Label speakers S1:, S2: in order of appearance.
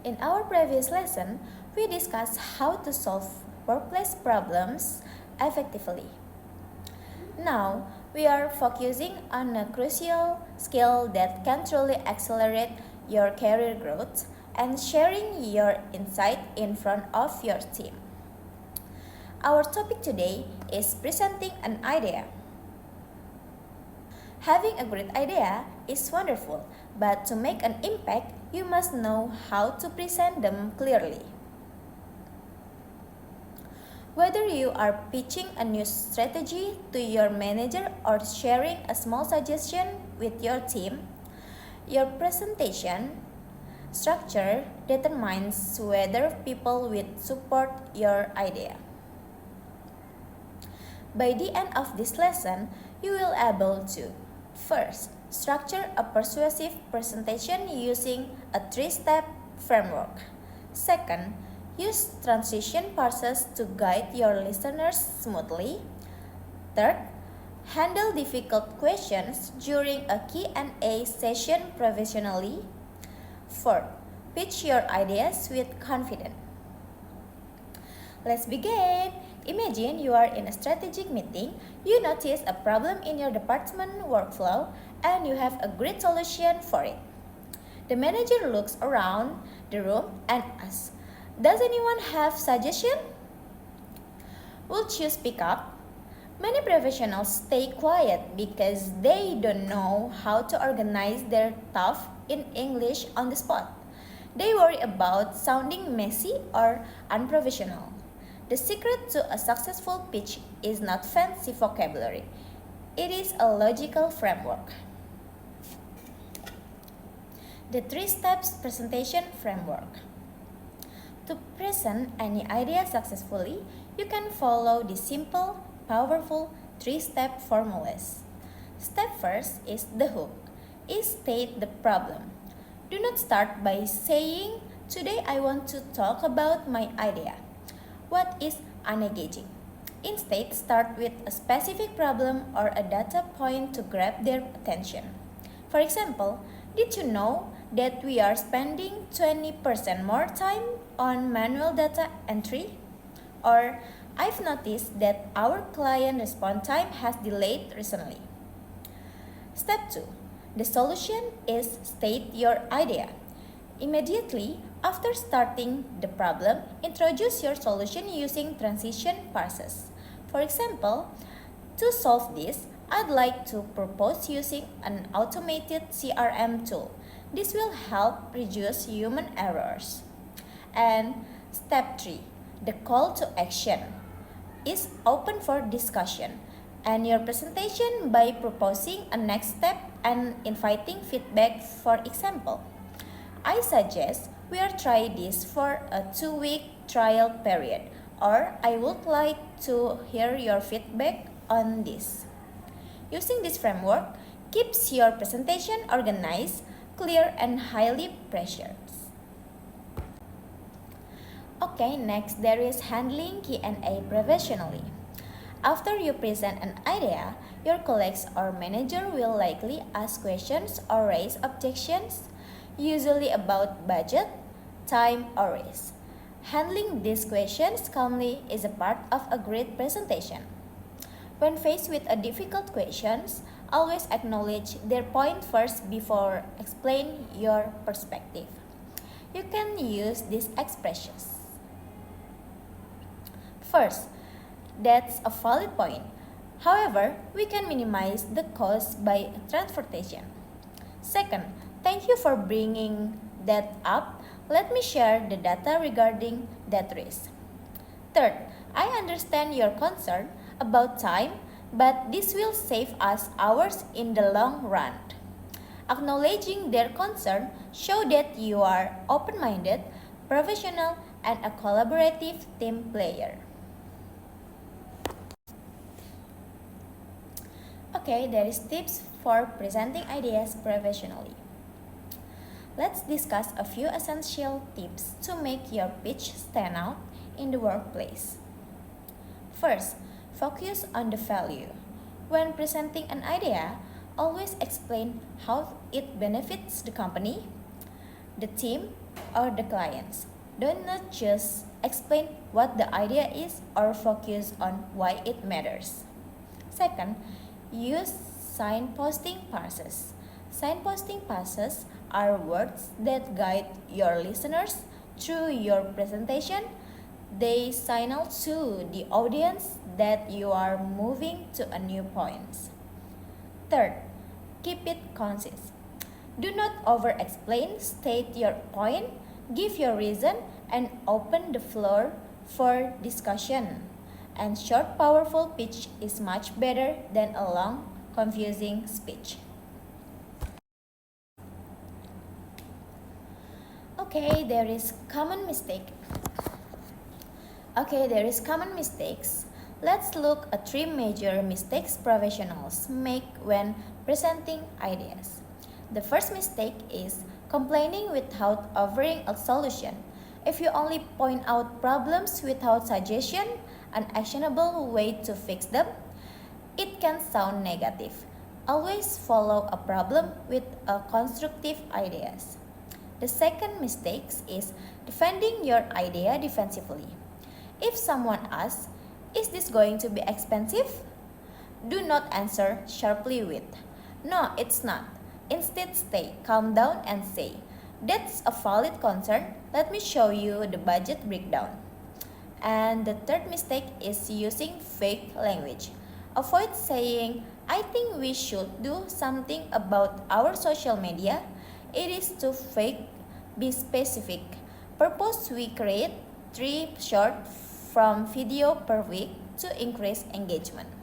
S1: In our previous lesson, we discussed how to solve workplace problems effectively. Now, we are focusing on a crucial skill that can truly accelerate your career growth and sharing your insight in front of your team. Our topic today is presenting an idea. Having a great idea is wonderful, but to make an impact, you must know how to present them clearly. Whether you are pitching a new strategy to your manager or sharing a small suggestion with your team, your presentation structure determines whether people will support your idea. By the end of this lesson, you will be able to first, structure a persuasive presentation using a three-step framework. Second, use transition pauses to guide your listeners smoothly. Third, handle difficult questions during a Q&A session professionally. Fourth, pitch your ideas with confidence. Let's begin. Imagine you are in a strategic meeting, you notice a problem in your department workflow, and you have a great solution for it. The manager looks around the room and asks, "Does anyone have suggestion?" Would you speak up? Many professionals stay quiet because they don't know how to organize their thoughts in English on the spot. They worry about sounding messy or unprofessional. The secret to a successful pitch is not fancy vocabulary. It is a logical framework. The 3 steps presentation framework. To present any idea successfully, you can follow the simple, powerful 3-step formulas. Step first is the hook. State the problem. Do not start by saying, "Today I want to talk about my idea." What is unengaging? Instead, start with a specific problem or a data point to grab their attention. For example, did you know that we are spending 20% more time on manual data entry? Or, I've noticed that our client response time has delayed recently. Step 2. The solution is state your idea. Immediately after starting the problem, introduce your solution using transition pauses. For example, to solve this, I'd like to propose using an automated CRM tool. This will help reduce human errors. And step 3, the call to action is open for discussion. And your presentation by proposing a next step and inviting feedback. For example, I suggest we are try this for a 2-week trial period, or I would like to hear your feedback on this. Using this framework keeps your presentation organized, clear, and highly pressured. Okay, next there is handling Q&A professionally. After you present an idea, your colleagues or manager will likely ask questions or raise objections, usually about budget, time, or risk. Handling these questions calmly is a part of a great presentation. When faced with a difficult questions, always acknowledge their point first before explain your perspective. You can use these expressions. First, that's a valid point. However, we can minimize the cost by transportation. Second, thank you for bringing that up. Let me share the data regarding that risk. Third, I understand your concern about time, but this will save us hours in the long run. Acknowledging their concern show that you are open-minded, professional, and a collaborative team player. Okay, there is tips for presenting ideas professionally. Let's discuss a few essential tips to make your pitch stand out in the workplace. First, focus on the value. When presenting an idea, always explain how it benefits the company, the team, or the clients. Do not just explain what the idea is or focus on why it matters. Second, use signposting passes. Signposting passes are words that guide your listeners through your presentation. They signal to the audience that you are moving to a new point. Third, keep it concise. Do not over explain, state your point, give your reason, and open the floor for discussion. And short, powerful pitch is much better than a long, confusing speech. Okay, there is common mistake. Common mistakes. Let's look at three major mistakes professionals make when presenting ideas. The first mistake is complaining without offering a solution. If you only point out problems without suggestion, an actionable way to fix them, it can sound negative. Always follow a problem with a constructive ideas. The second mistake is defending your idea defensively. If someone asks, "Is this going to be expensive?" do not answer sharply with, "No, it's not." Instead, stay calm down and say, "That's a valid concern. Let me show you the budget breakdown." And the third mistake is using fake language. Avoid saying, "I think we should do something about our social media." It is too fake. Be specific. Purpose we create 3 short from video per week to increase engagement.